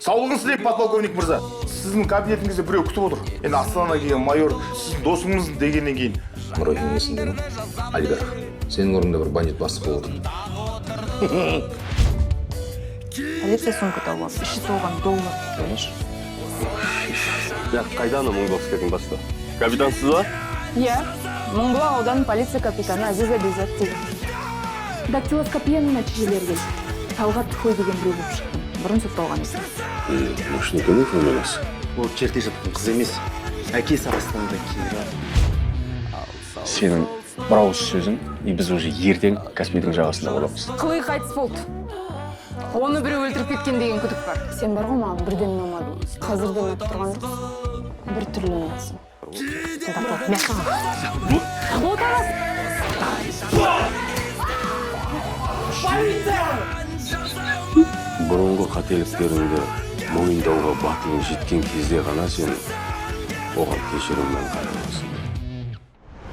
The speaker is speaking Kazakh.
Саулығыңыз тілеймін, подполковник мырза. Сіздің кабинетіңізде біреу күтіп отыр. Енді Астанаға келген майор сіздің досыңыз дегеннен кейін. Мұройдың есінде ме? Олигарх, сенің орнында бір бандит бастық болып отыр. Полиция сумка тауып алып, іші толған доллар, көреш? Я қайдан $1000 басты? Капитансыз ба? Иә, Мыңбұлақ ауданының полиция капитаны Азиза Бекзат деген. Дактилоскопияның нәтижелері келді. Талғат Тхой деген біреу болып шықты. Бұрын сотталған екен. Машниканың фамилиясы. Ол черте жатқан қыз емес. Әкесі арасында кейінгі. Сенің бір ауыз сөзің, біз уже ертең Каспийдің жағасында боламыз. Қылый қайтыс болды. Оны біреу өлтіріп кеткен деген күдік бар. Сен бар ғой маған бірден ұнамадың. Қазірден өтіп тұрған бір түрлі ұнатсың. Сен тақылып, мен саған. Отағыз! Бұрынғы қателіктеріңді мойындауға батылың жеткен кезде ғана сен оған кешіріммен қарай аласың.